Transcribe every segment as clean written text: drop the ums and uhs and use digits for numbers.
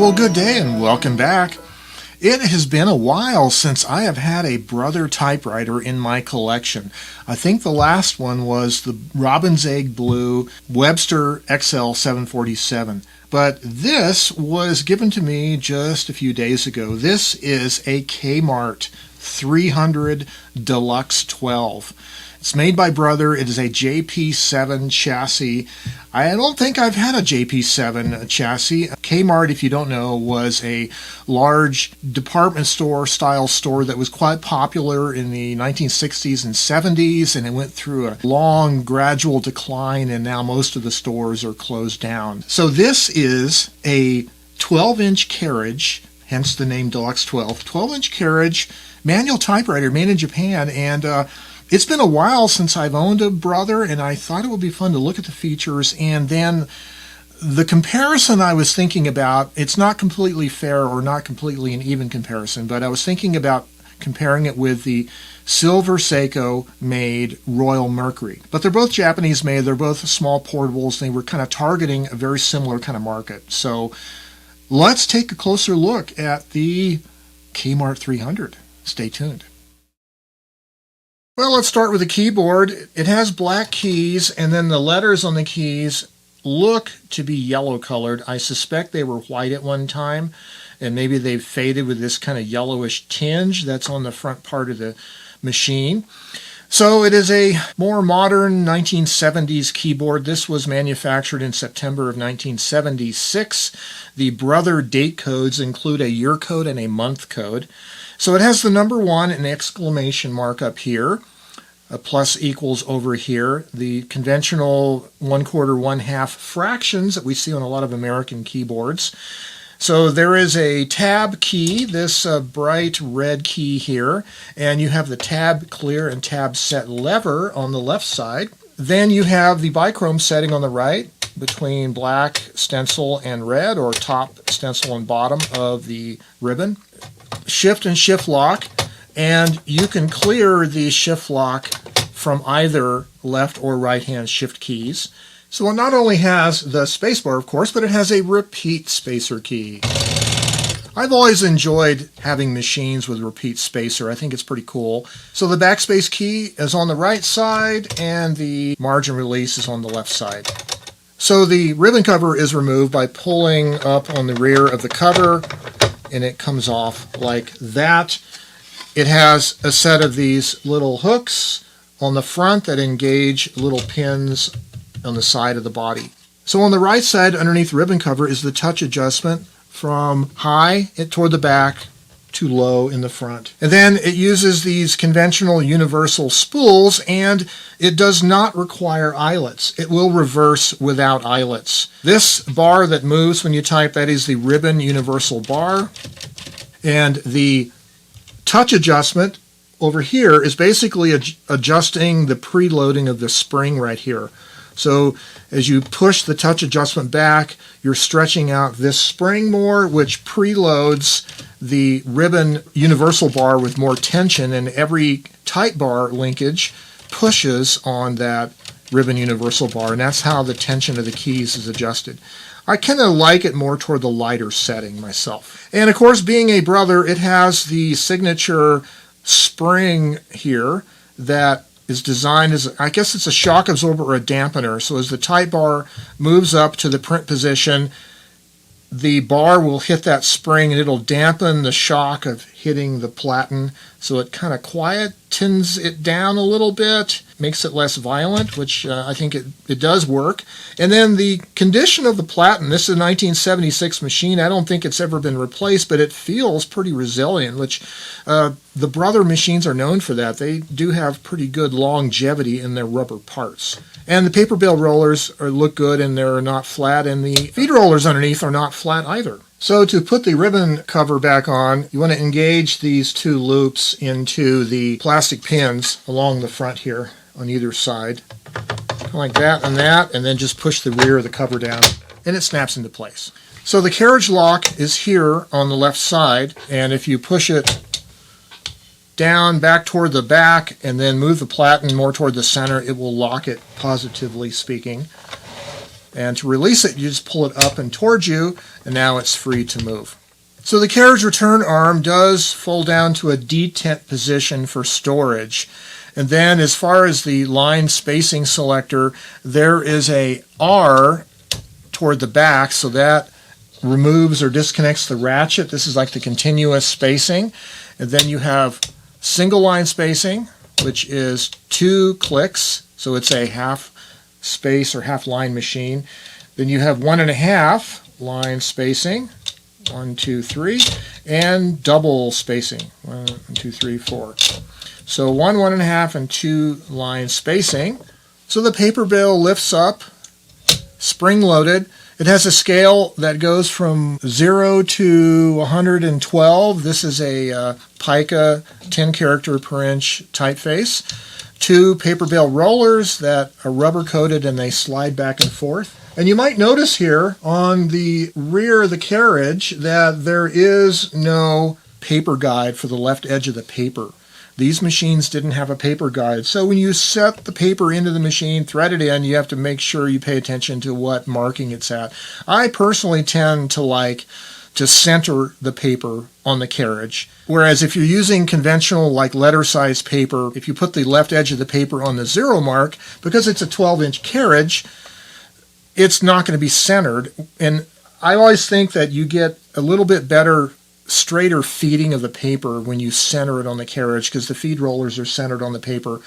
Well, good day and welcome back. It has been a while since I have had a Brother typewriter in my collection. I think the last one was the Robin's Egg Blue Webster XL 747. But this was given to me just a few days ago. This is a Kmart 300 Deluxe 12. It's made by Brother. It is a JP7 chassis. I don't think I've had a JP7 chassis. Kmart, if you don't know, was a large department store style store that was quite popular in the 1960s and 70s, and it went through a long gradual decline, and now most of the stores are closed down. So this is a 12-inch Carriage, hence the name Deluxe 12. 12-inch Carriage manual typewriter made in Japan, and it's been a while since I've owned a Brother, and I thought it would be fun to look at the features. And then the comparison I was thinking about, it's not completely fair or not completely an even comparison, but I was thinking about comparing it with the Silver Seiko made Royal Mercury. But they're both Japanese made, they're both small portables, they were kind of targeting a very similar kind of market. So let's take a closer look at the Kmart 300. Stay tuned. Well, let's start with the keyboard. It has black keys, and then the letters on the keys look to be yellow colored. I suspect they were white at one time, and maybe they've faded with this kind of yellowish tinge that's on the front part of the machine. So it is a more modern 1970s keyboard. This was manufactured in September of 1976. The Brother date codes include a year code and a month code. So it has the number 1 and exclamation mark up here, a plus equals over here, the conventional 1/4, 1/2 fractions that we see on a lot of American keyboards. So there is a tab key, this bright red key here, and you have the tab clear and tab set lever on the left side. Then you have the bichrome setting on the right between black stencil and red, or top stencil and bottom of the ribbon. Shift and shift lock, and you can clear the shift lock from either left or right hand shift keys. So it not only has the spacebar, of course, but it has a repeat spacer key. I've always enjoyed having machines with repeat spacer. I think it's pretty cool. So the backspace key is on the right side, and the margin release is on the left side. So the ribbon cover is removed by pulling up on the rear of the cover, and it comes off like that. It has a set of these little hooks on the front that engage little pins on the side of the body. So on the right side, underneath the ribbon cover, is the touch adjustment from high toward the back to low in the front. And then it uses these conventional universal spools, and it does not require eyelets. It will reverse without eyelets. This bar that moves when you type, that is the ribbon universal bar. And the touch adjustment over here is basically adjusting the preloading of the spring right here. So as you push the touch adjustment back, you're stretching out this spring more, which preloads the ribbon universal bar with more tension, and every tight bar linkage pushes on that ribbon universal bar, and that's how the tension of the keys is adjusted. I kind of like it more toward the lighter setting myself. And of course, being a Brother, it has the signature spring here that is designed as, I guess it's a shock absorber or a dampener. So as the tight bar moves up to the print position, the bar will hit that spring and it'll dampen the shock of hitting the platen. So it kind of quietens it down a little bit, makes it less violent, which I think it does work. And then the condition of the platen, this is a 1976 machine. I don't think it's ever been replaced, but it feels pretty resilient, which the Brother machines are known for that. They do have pretty good longevity in their rubber parts. And the paper bale rollers look good, and they're not flat, and the feed rollers underneath are not flat either. So to put the ribbon cover back on, you want to engage these two loops into the plastic pins along the front here on either side, like that, and then just push the rear of the cover down, and it snaps into place. So the carriage lock is here on the left side, and if you push it down back toward the back and then move the platen more toward the center, it will lock it, positively speaking. And to release it, you just pull it up and towards you, and now it's free to move. So the carriage return arm does fold down to a detent position for storage. And then as far as the line spacing selector, there is a R toward the back, so that removes or disconnects the ratchet. This is like the continuous spacing. And then you have single line spacing, which is 2 clicks, so it's a half space or half line machine. Then you have 1.5 line spacing, 1, 2, 3, and double spacing, 1, 2, 3, 4. So 1, 1.5, and 2 line spacing. So the paper bale lifts up, spring loaded. It has a scale that goes from 0 to 112. This is a pica 10 character per inch typeface. 2 paper bale rollers that are rubber coated and they slide back and forth. And you might notice here on the rear of the carriage that there is no paper guide for the left edge of the paper. These machines didn't have a paper guide. So when you set the paper into the machine, thread it in, you have to make sure you pay attention to what marking it's at. I personally tend to like to center the paper on the carriage. Whereas if you're using conventional like letter size paper, if you put the left edge of the paper on the 0 mark, because it's a 12-inch carriage, it's not going to be centered. And I always think that you get a little bit better, straighter feeding of the paper when you center it on the carriage, because the feed rollers are centered on the paper.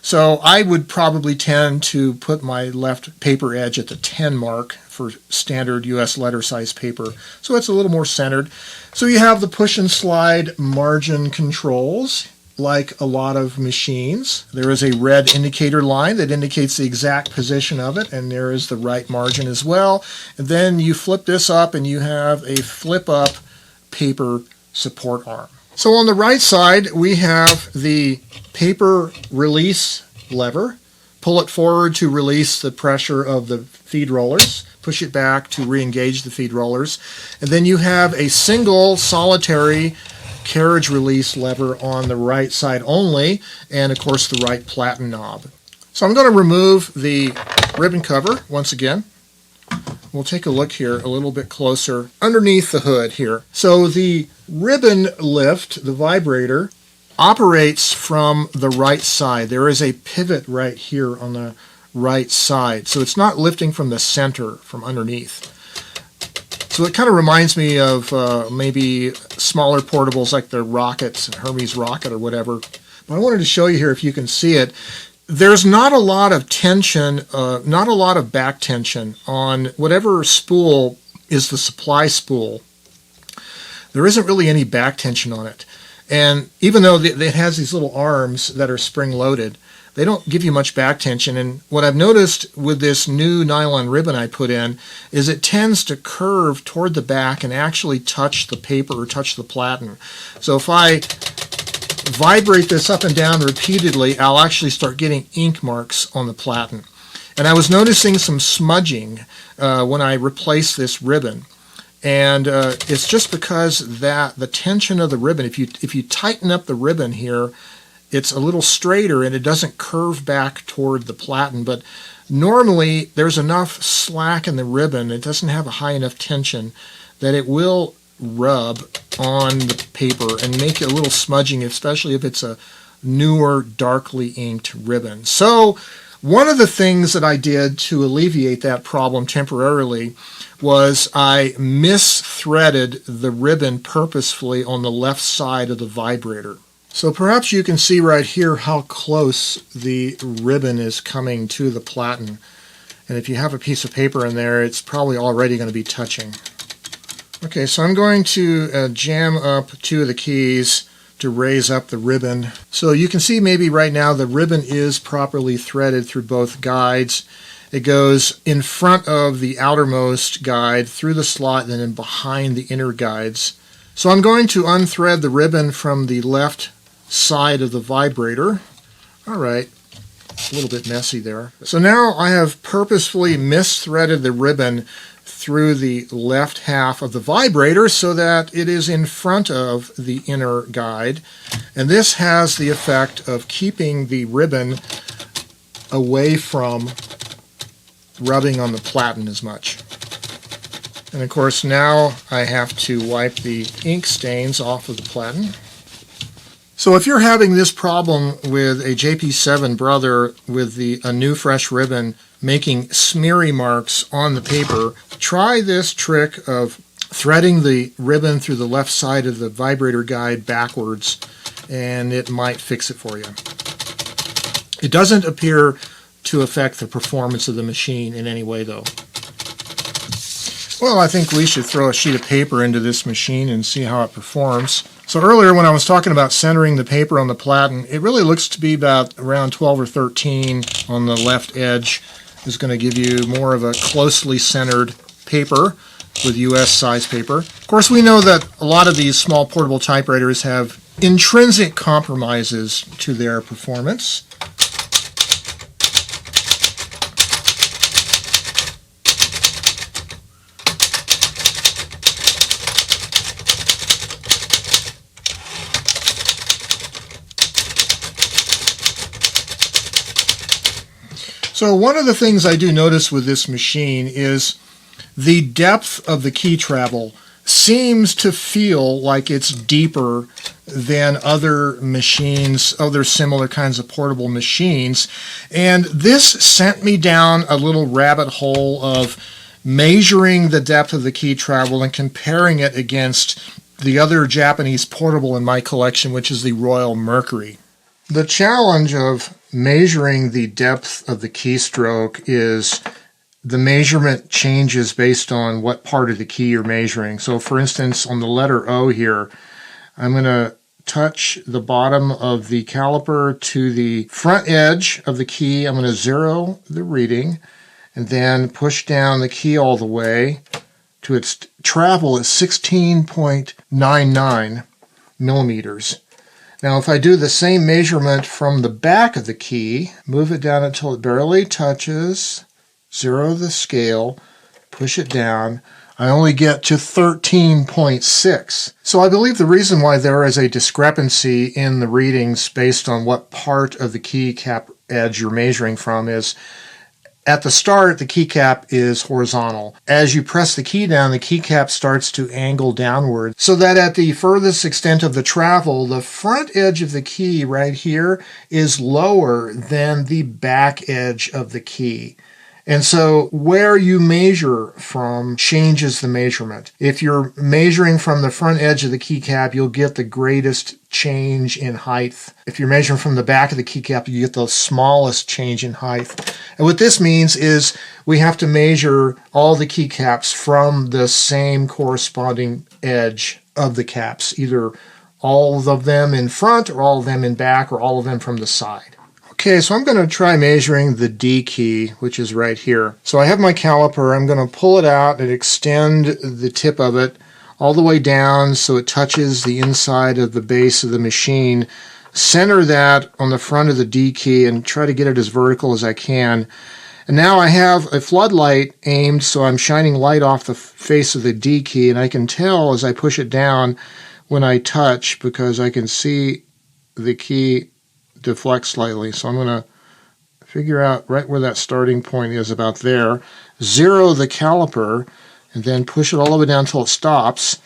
So I would probably tend to put my left paper edge at the 10 mark for standard US letter size paper. So it's a little more centered. So you have the push and slide margin controls like a lot of machines. There is a red indicator line that indicates the exact position of it, and there is the right margin as well. And then you flip this up and you have a flip up paper support arm. So on the right side we have the paper release lever. Pull it forward to release the pressure of the feed rollers. Push it back to re-engage the feed rollers. And then you have a single solitary carriage release lever on the right side only, and of course the right platen knob. So I'm going to remove the ribbon cover once again. We'll take a look here a little bit closer underneath the hood here. So the ribbon lift, the vibrator, operates from the right side. There is a pivot right here on the right side. So it's not lifting from the center, from underneath. So it kind of reminds me of maybe smaller portables like the Rockets, Hermes Rocket or whatever. But I wanted to show you here if you can see it. There's not a lot of tension, not a lot of back tension on whatever spool is the supply spool. There isn't really any back tension on it. And even though it has these little arms that are spring-loaded, they don't give you much back tension. And what I've noticed with this new nylon ribbon I put in is it tends to curve toward the back and actually touch the paper or touch the platen. So if I vibrate this up and down repeatedly, I'll actually start getting ink marks on the platen. And I was noticing some smudging when I replaced this ribbon. And it's just because that the tension of the ribbon, if you tighten up the ribbon here, it's a little straighter and it doesn't curve back toward the platen. But normally there's enough slack in the ribbon, it doesn't have a high enough tension that it will rub on the paper and make a little smudging, especially if it's a newer, darkly inked ribbon. So one of the things that I did to alleviate that problem temporarily was I misthreaded the ribbon purposefully on the left side of the vibrator. So perhaps you can see right here how close the ribbon is coming to the platen. And if you have a piece of paper in there, it's probably already going to be touching. Okay, so I'm going to jam up 2 of the keys to raise up the ribbon. So you can see maybe right now the ribbon is properly threaded through both guides. It goes in front of the outermost guide, through the slot, and then behind the inner guides. So I'm going to unthread the ribbon from the left side of the vibrator. All right, a little bit messy there. So now I have purposefully misthreaded the ribbon through the left half of the vibrator so that it is in front of the inner guide. And this has the effect of keeping the ribbon away from rubbing on the platen as much. And of course now I have to wipe the ink stains off of the platen. So if you're having this problem with a JP7 Brother with a new fresh ribbon making smeary marks on the paper, try this trick of threading the ribbon through the left side of the vibrator guide backwards, and it might fix it for you. It doesn't appear to affect the performance of the machine in any way though. Well, I think we should throw a sheet of paper into this machine and see how it performs. So earlier when I was talking about centering the paper on the platen, it really looks to be about around 12 or 13 on the left edge. Is going to give you more of a closely centered paper with US size paper. Of course, we know that a lot of these small portable typewriters have intrinsic compromises to their performance. So one of the things I do notice with this machine is the depth of the key travel seems to feel like it's deeper than other machines, other similar kinds of portable machines. And this sent me down a little rabbit hole of measuring the depth of the key travel and comparing it against the other Japanese portable in my collection, which is the Royal Mercury. The challenge of measuring the depth of the keystroke is the measurement changes based on what part of the key you're measuring. So for instance, on the letter O here, I'm going to touch the bottom of the caliper to the front edge of the key. I'm going to zero the reading and then push down the key all the way to its travel at 16.99 millimeters. Now if I do the same measurement from the back of the key, move it down until it barely touches, zero the scale, push it down, I only get to 13.6. So I believe the reason why there is a discrepancy in the readings based on what part of the keycap edge you're measuring from is at the start, the keycap is horizontal. As you press the key down, the keycap starts to angle downward, so that at the furthest extent of the travel, the front edge of the key right here is lower than the back edge of the key. And so where you measure from changes the measurement. If you're measuring from the front edge of the keycap, you'll get the greatest change in height. If you're measuring from the back of the keycap, you get the smallest change in height. And what this means is we have to measure all the keycaps from the same corresponding edge of the caps, either all of them in front or all of them in back or all of them from the side. Okay, so I'm going to try measuring the D key, which is right here. So I have my caliper. I'm going to pull it out and extend the tip of it all the way down so it touches the inside of the base of the machine. Center that on the front of the D key and try to get it as vertical as I can. And now I have a floodlight aimed, so I'm shining light off the face of the D key, and I can tell as I push it down when I touch because I can see the key deflect slightly. So I'm going to figure out right where that starting point is, about there. Zero the caliper and then push it all the way down until it stops.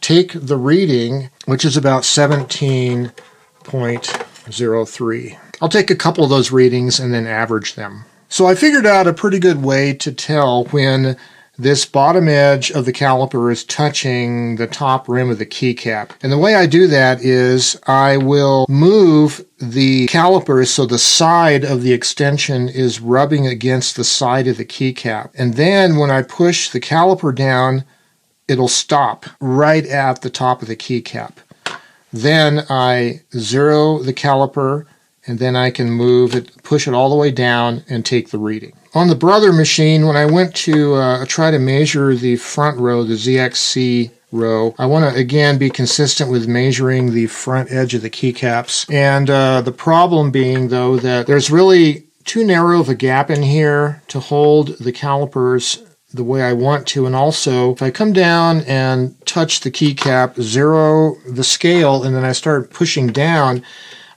Take the reading, which is about 17.03. I'll take a couple of those readings and then average them. So I figured out a pretty good way to tell when this bottom edge of the caliper is touching the top rim of the keycap. And the way I do that is I will move the caliper so the side of the extension is rubbing against the side of the keycap. And then when I push the caliper down, it'll stop right at the top of the keycap. Then I zero the caliper, and then I can move it, push it all the way down, and take the reading. On the Brother machine, when I went to try to measure the front row, the ZXC row, I want to again be consistent with measuring the front edge of the keycaps. And the problem being, though, that there's really too narrow of a gap in here to hold the calipers the way I want to. And also, if I come down and touch the keycap, zero the scale, and then I start pushing down,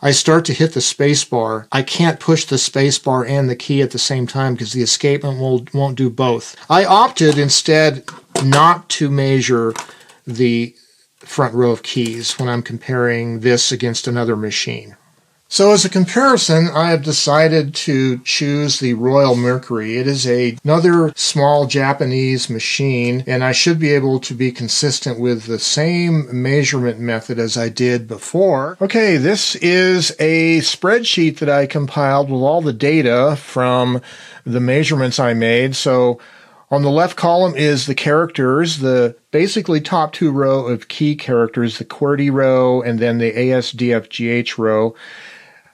I start to hit the space bar, I can't push the space bar and the key at the same time because the escapement won't do both. I opted instead not to measure the front row of keys when I'm comparing this against another machine. So as a comparison, I have decided to choose the Royal Mercury. It is another small Japanese machine, and I should be able to be consistent with the same measurement method as I did before. Okay, this is a spreadsheet that I compiled with all the data from the measurements I made. So on the left column is the characters, the basically top two row of key characters, the QWERTY row and then the ASDFGH row.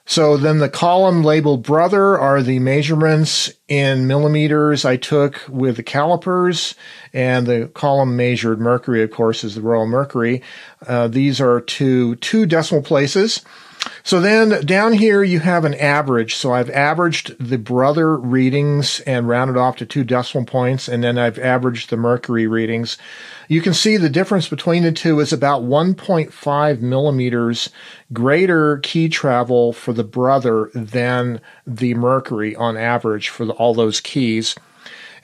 So then the column labeled Brother are the measurements in millimeters I took with the calipers, and the column measured Mercury, of course, is the Royal Mercury. These are to 2 decimal places. So then down here you have an average. So I've averaged the Brother readings and rounded off to 2 decimal points, and then I've averaged the Mercury readings. You can see the difference between the two is about 1.5 millimeters greater key travel for the Brother than the Mercury on average for all those keys.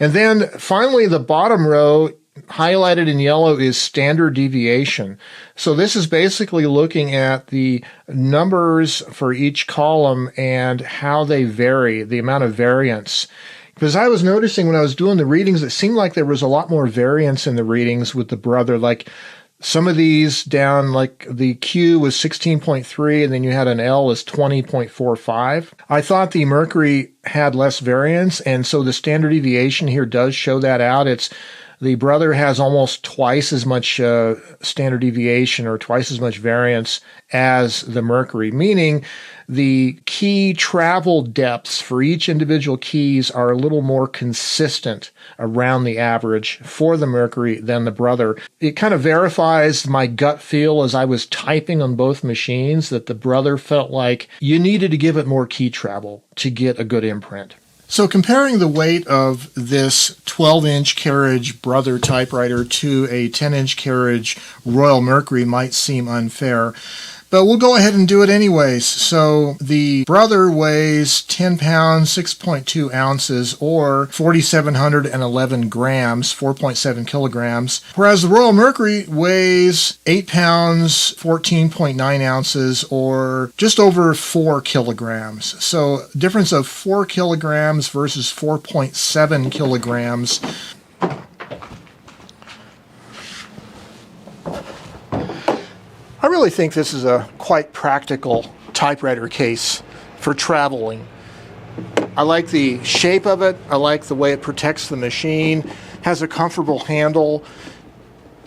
And then finally the bottom row highlighted in yellow is standard deviation. So this is basically looking at the numbers for each column and how they vary, the amount of variance. Because I was noticing when I was doing the readings, it seemed like there was a lot more variance in the readings with the Brother. Like some of these down, like the Q was 16.3, and then you had an L is 20.45. I thought the Mercury had less variance, and so the standard deviation here does show that out. The Brother has almost twice as much standard deviation or twice as much variance as the Mercury, meaning the key travel depths for each individual keys are a little more consistent around the average for the Mercury than the Brother. It kind of verifies my gut feel as I was typing on both machines that the Brother felt like you needed to give it more key travel to get a good imprint. So comparing the weight of this 12-inch Carriage Brother typewriter to a 10-inch Carriage Royal Mercury might seem unfair, but we'll go ahead and do it anyways. So the Brother weighs 10 pounds, 6.2 ounces, or 4,711 grams, 4.7 kilograms, whereas the Royal Mercury weighs 8 pounds, 14.9 ounces, or just over 4 kilograms. So difference of 4 kilograms versus 4.7 kilograms. I really think this is a quite practical typewriter case for traveling. I like the shape of it. I like the way it protects the machine. It has a comfortable handle.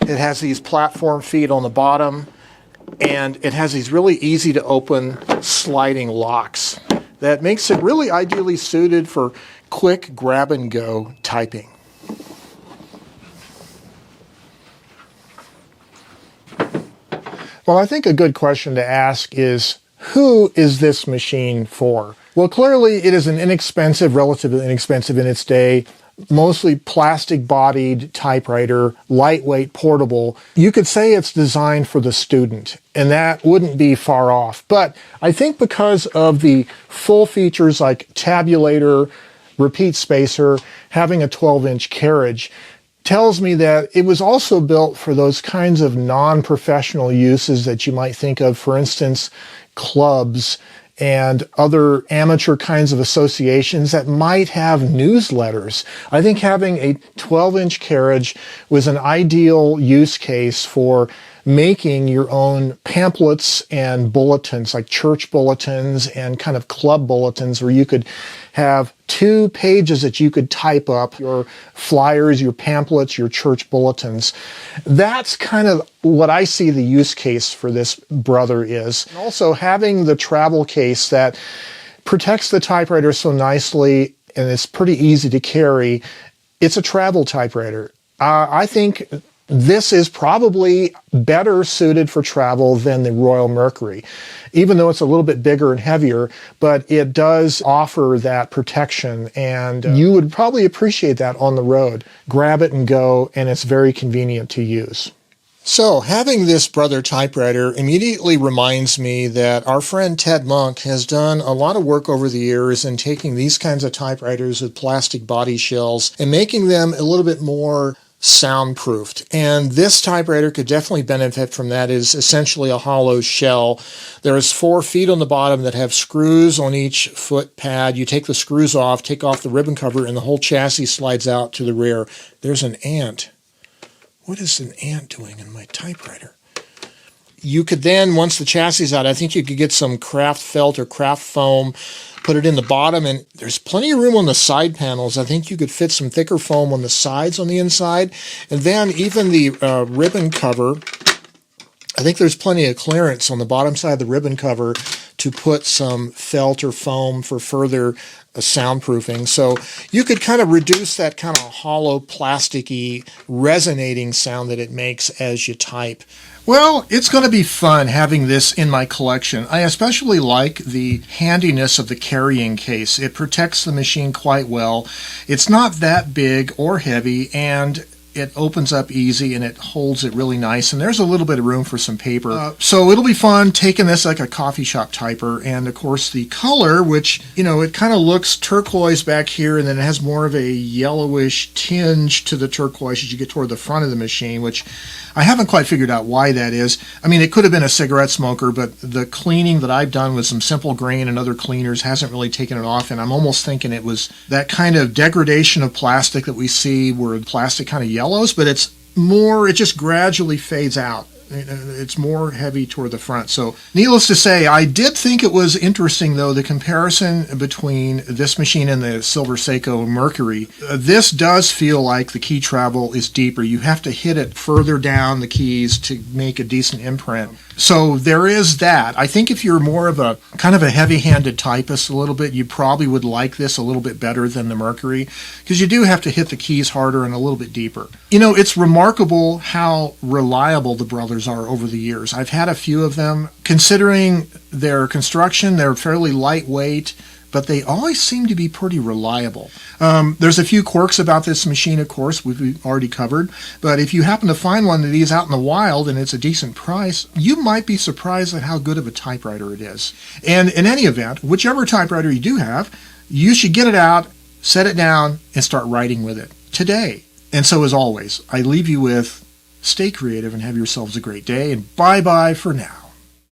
It has these platform feet on the bottom, and it has these really easy to open sliding locks that makes it really ideally suited for quick grab and go typing. Well, I think a good question to ask is, who is this machine for? Well, clearly it is an inexpensive, relatively inexpensive in its day, mostly plastic-bodied typewriter, lightweight, portable. You could say it's designed for the student, and that wouldn't be far off. But I think because of the full features like tabulator, repeat spacer, having a 12-inch carriage, tells me that it was also built for those kinds of non-professional uses that you might think of, for instance, clubs and other amateur kinds of associations that might have newsletters. I think having a 12-inch carriage was an ideal use case for making your own pamphlets and bulletins, like church bulletins and kind of club bulletins, where you could have 2 pages that you could type up, your flyers, your pamphlets, your church bulletins. That's kind of what I see the use case for this Brother is. And also having the travel case that protects the typewriter so nicely and it's pretty easy to carry. It's a travel typewriter. I think this is probably better suited for travel than the Royal Mercury, even though it's a little bit bigger and heavier, but it does offer that protection, and you would probably appreciate that on the road. Grab it and go, and it's very convenient to use. So, having this Brother typewriter immediately reminds me that our friend Ted Monk has done a lot of work over the years in taking these kinds of typewriters with plastic body shells and making them a little bit more soundproofed. And this typewriter could definitely benefit from that. It is essentially a hollow shell. There's 4 feet on the bottom that have screws on each foot pad. You take the screws off, take off the ribbon cover, and the whole chassis slides out to the rear. There's an ant. What is an ant doing in my typewriter? You could then, once the chassis is out, I think you could get some craft felt or craft foam, put it in the bottom, and there's plenty of room on the side panels. I think you could fit some thicker foam on the sides on the inside. And then even the ribbon cover, I think there's plenty of clearance on the bottom side of the ribbon cover to put some felt or foam for further soundproofing. So you could kind of reduce that kind of hollow, plasticky, resonating sound that it makes as you type. Well, it's going to be fun having this in my collection. I especially like the handiness of the carrying case. It protects the machine quite well. It's not that big or heavy, and it opens up easy and it holds it really nice, and there's a little bit of room for some paper. So it'll be fun taking this like a coffee shop typer. And of course the color, which, you know, it kind of looks turquoise back here, and then it has more of a yellowish tinge to the turquoise as you get toward the front of the machine, which I haven't quite figured out why that is. I mean, it could have been a cigarette smoker, but the cleaning that I've done with some Simple Grain and other cleaners hasn't really taken it off, and I'm almost thinking it was that kind of degradation of plastic that we see where plastic kind of yellows, but it's more, it just gradually fades out. It's more heavy toward the front. So needless to say, I did think it was interesting, though, the comparison between this machine and the Silver Seiko Mercury. This does feel like the key travel is deeper. You have to hit it further down the keys to make a decent imprint. So there is that. I think if you're more of a kind of a heavy-handed typist a little bit, you probably would like this a little bit better than the Mercury, because you do have to hit the keys harder and a little bit deeper. You know, it's remarkable how reliable the Brothers are over the years. I've had a few of them. Considering their construction, they're fairly lightweight, but they always seem to be pretty reliable. There's a few quirks about this machine, of course, we've already covered, but if you happen to find one of these out in the wild and it's a decent price, you might be surprised at how good of a typewriter it is. And in any event, whichever typewriter you do have, you should get it out, set it down, and start writing with it today. And so, as always, I leave you with stay creative and have yourselves a great day, and bye-bye for now.